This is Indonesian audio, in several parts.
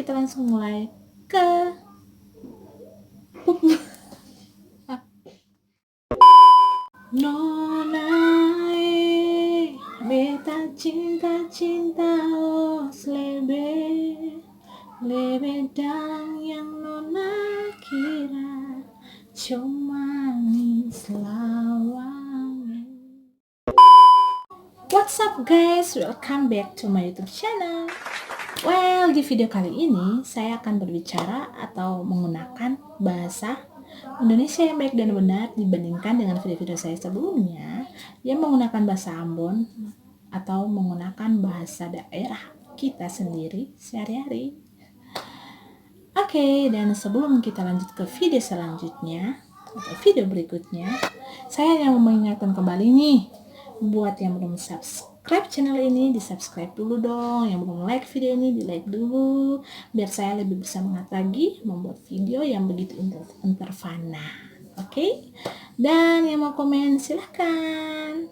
kita langsung mulai ke Nonai beta cinta os lebe dan yang nona kira cuma selawang. What's up guys, welcome back to my YouTube channel. Well, di video kali ini saya akan berbicara atau menggunakan bahasa Indonesia yang baik dan benar dibandingkan dengan video-video saya sebelumnya yang menggunakan bahasa Ambon atau menggunakan bahasa daerah kita sendiri sehari-hari. Oke, dan sebelum kita lanjut ke video selanjutnya atau video berikutnya, saya yang mengingatkan kembali nih, buat yang belum subscribe channel ini, di subscribe dulu dong. Yang belum like video ini, di like dulu, biar saya lebih bersemangat lagi membuat video yang begitu interfana. Oke? Dan yang mau komen silahkan.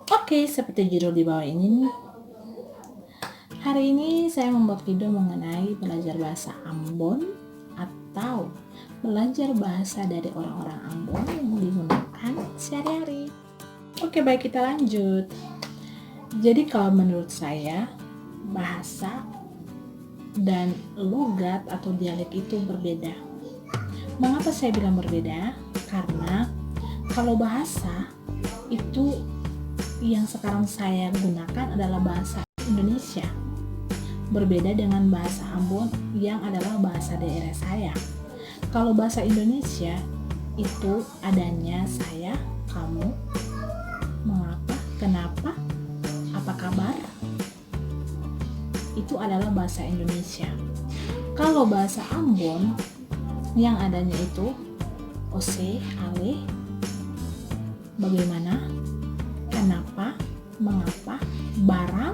Oke, seperti judul di bawah ini nih. Hari ini saya membuat video mengenai belajar bahasa Ambon atau belajar bahasa dari orang-orang Ambon yang digunakan sehari-hari. Oke, baik, kita lanjut. Jadi kalau menurut saya bahasa dan logat atau dialek itu berbeda. Mengapa saya bilang berbeda? Karena kalau bahasa itu yang sekarang saya gunakan adalah bahasa Indonesia. Berbeda dengan bahasa Ambon yang adalah bahasa daerah saya. Kalau bahasa Indonesia itu adanya saya, kamu, mengapa, kenapa, apa kabar, itu adalah bahasa Indonesia. Kalau bahasa Ambon yang adanya itu ose, ale, bagaimana, kenapa, mengapa, barang,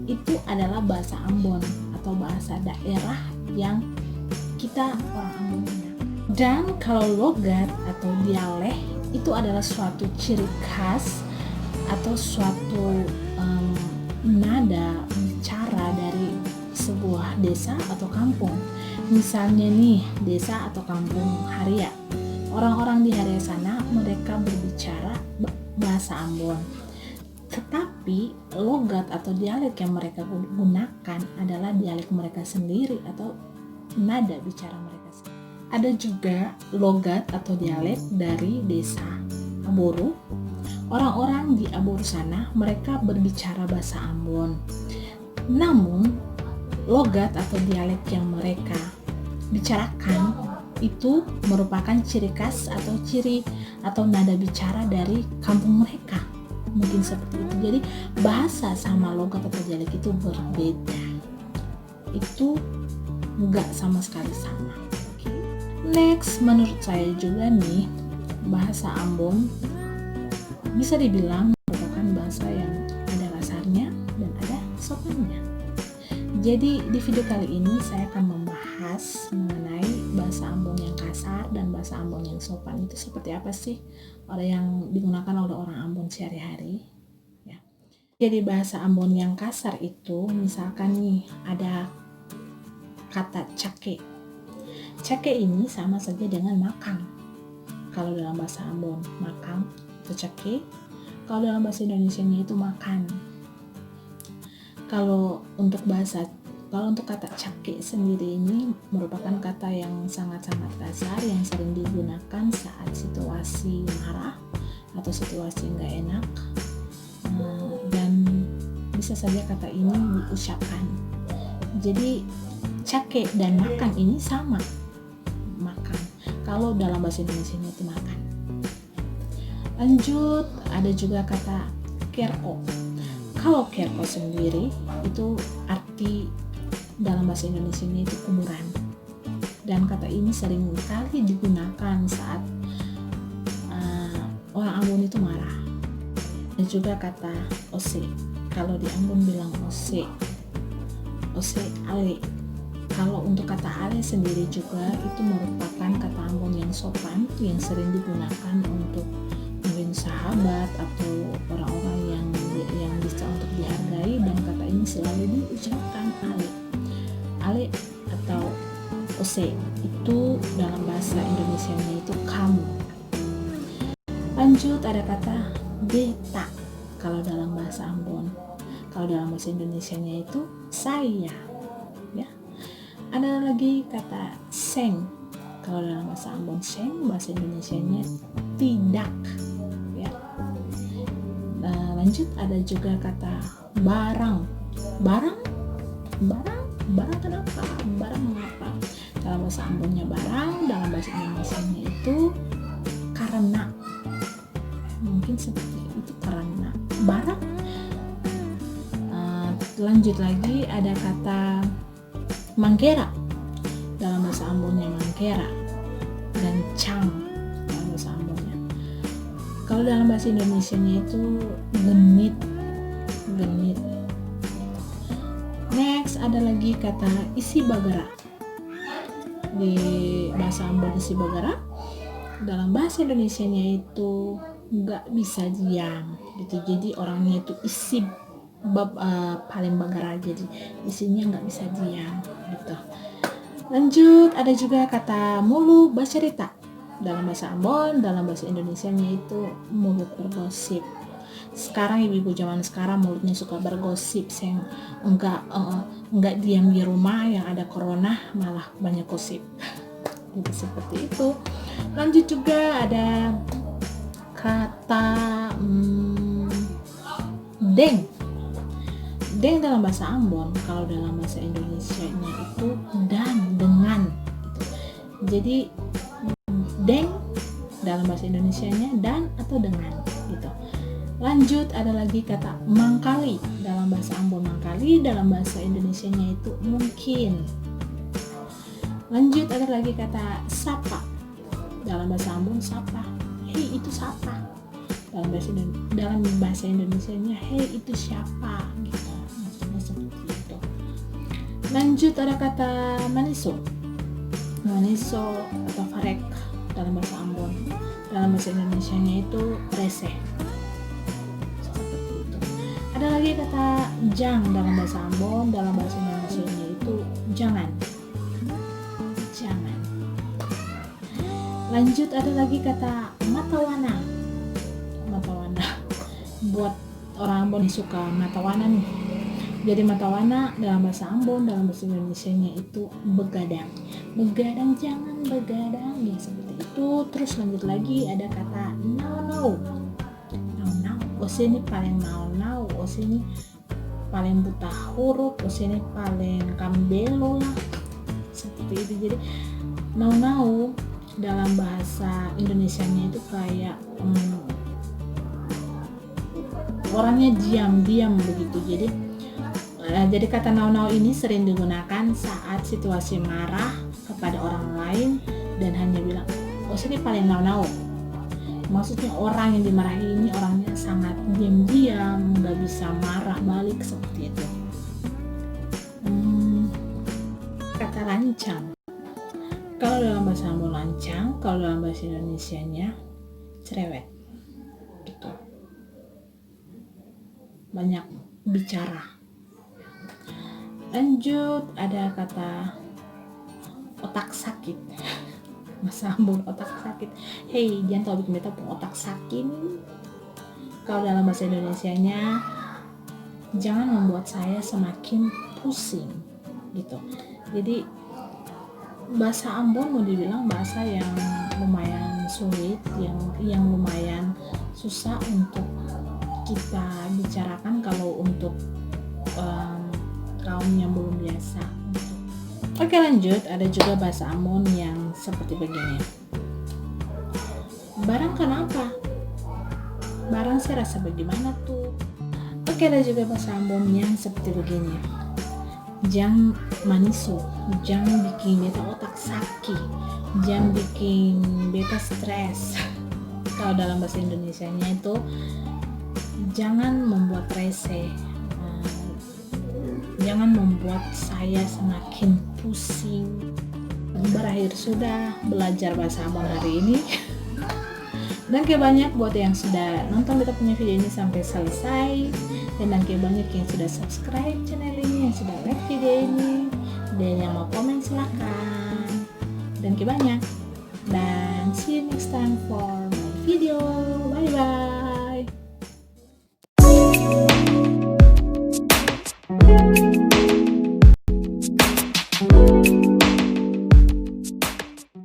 itu adalah bahasa Ambon atau bahasa daerah yang kita orang Ambon punya. Dan kalau logat atau dialek itu adalah suatu ciri khas atau suatu nada bicara dari sebuah desa atau kampung. Misalnya nih, desa atau kampung Haria. Orang-orang di Haria sana mereka berbicara bahasa Ambon. Tetapi logat atau dialek yang mereka gunakan adalah dialek mereka sendiri atau nada bicara mereka sendiri. Ada juga logat atau dialek dari desa Aboru. Orang-orang di Aboru sana mereka berbicara bahasa Ambon. Namun logat atau dialek yang mereka bicarakan itu merupakan ciri khas atau ciri atau nada bicara dari kampung mereka. Mungkin seperti itu. Jadi bahasa sama logat atau dialek itu berbeda. Itu enggak sama sekali sama. Okay. Next, menurut saya juga nih, bahasa Ambon bisa dibilang merupakan bahasa yang ada kasarnya dan ada sopannya. Jadi di video kali ini saya akan membahas mengenai bahasa Ambon yang kasar dan bahasa Ambon yang sopan itu seperti apa sih, yang digunakan oleh orang Ambon sehari-hari. Ya. Jadi bahasa Ambon yang kasar itu misalkan nih ada kata cake. Cake ini sama saja dengan makan. Kalau dalam bahasa Ambon makan atau cake, kalau dalam bahasa Indonesianya itu makan. Kalau untuk kata cake sendiri ini merupakan kata yang sangat-sangat kasar yang sering digunakan saat situasi marah atau situasi nggak enak, dan bisa saja kata ini diucapkan. Jadi cake dan makan ini sama, makan. Kalau dalam bahasa Indonesia itu makan. Lanjut, ada juga kata kerko. Kalau kerko sendiri itu arti dalam bahasa Indonesia itu kuburan. Dan kata ini sering kali digunakan saat orang Ambon itu marah. Dan juga kata ose. Kalau di Ambon bilang ose ale. Kalau untuk kata ale sendiri juga itu merupakan kata Ambon yang sopan yang sering digunakan untuk mungkin sahabat atau orang-orang yang bisa untuk dihargai, dan kata ini selalu diucapkan ale. ale atau ose, itu dalam bahasa Indonesianya itu kamu. Lanjut, ada kata beta kalau dalam bahasa Ambon. Kalau dalam bahasa Indonesianya itu saya, ya. Ada lagi kata seng. Kalau dalam bahasa Ambon seng, bahasa Indonesianya tidak, ya. Nah, lanjut, ada juga kata barang. Barang kenapa? Barang mengapa? Dalam bahasa Ambonnya barang, dalam bahasa Indonesianya itu karena. Mungkin seperti itu, karena barang. Lanjut lagi, ada kata mangkera. Dalam bahasa Ambonnya mangkera dan cang dalam bahasa Ambonnya. Kalau dalam bahasa Indonesianya itu genit. Next, ada lagi kata isi bagara. Di bahasa Ambon isi bagara, dalam bahasa Indonesianya itu nggak bisa diam gitu. Jadi orangnya itu isi paling bagara, jadi isinya nggak bisa diam gitu. Lanjut, ada juga kata mulu bercerita. Dalam bahasa Ambon, dalam bahasa Indonesianya itu mulut bergosip. Sekarang ibu-ibu zaman sekarang mulutnya suka bergosip, yang enggak diam di rumah, yang ada corona malah banyak gosip. Jadi seperti itu. Lanjut juga ada kata deng. Deng dalam bahasa Ambon, kalau dalam bahasa Indonesianya itu dan, dengan gitu. Jadi deng dalam bahasa Indonesianya dan atau dengan gitu. Lanjut, ada lagi kata mangkali. Dalam bahasa Ambon mangkali, dalam bahasa Indonesianya itu mungkin. Lanjut, ada lagi kata sapa. Dalam bahasa Ambon sapa, hei itu sapa. Dalam bahasa Indonesianya hei itu siapa gitu. Maksudnya seperti itu. Lanjut, ada kata maniso atau farek dalam bahasa Ambon. Dalam bahasa Indonesianya itu rese. Seperti itu. Ada lagi kata jang dalam bahasa Ambon, dalam bahasa Indonesianya itu jangan. Lanjut, ada lagi kata matawana. Buat orang Ambon yang suka matawana nih. Jadi matawana dalam bahasa Ambon, dalam bahasa Indonesianya itu begadang. Jangan begadang, ya seperti itu. Terus lanjut lagi, ada kata nau. Ose ini paling nau. Ose ini paling buta huruf. Ose ini paling kambelo lah. Seperti itu. Jadi nau dalam bahasa Indonesianya itu kayak orangnya diam begitu. Jadi kata nau ini sering digunakan saat situasi marah kepada orang lain dan hanya bilang, oh sini paling nau. Maksudnya orang yang dimarahi ini orangnya sangat diam, nggak bisa marah balik, seperti itu. Kata lancang. Kalau dalam bahasa Ambon lancang, kalau dalam bahasa Indonesianya cerewet gitu. Banyak bicara. Lanjut, ada kata otak sakit. Bahasa Ambon otak sakit. Hei, jangan tahu bikin beta pun otak sakit. Kalau dalam bahasa Indonesianya jangan membuat saya semakin pusing gitu. Jadi bahasa Ambon mau dibilang bahasa yang lumayan sulit, yang lumayan susah untuk kita bicarakan kalau untuk kaum yang belum biasa. Oke, lanjut, ada juga bahasa Ambon yang seperti begini. Barang kenapa? Barang saya rasa bagaimana tuh? Oke, ada juga bahasa Ambon yang seperti begini. Jang maniso, jangan bikin beta otak sakit, jangan bikin beta stres. Kalau dalam bahasa Indonesianya itu jangan membuat rese, jangan membuat saya semakin pusing. Berakhir sudah belajar bahasa Ambon hari ini. Thank you banyak buat yang sudah nonton kita punya video ini sampai selesai, dan thank you banyak yang sudah subscribe channel ini, yang sudah like video ini, dan yang silakan. Dan banyak. Dan see you next time for my video. Bye bye.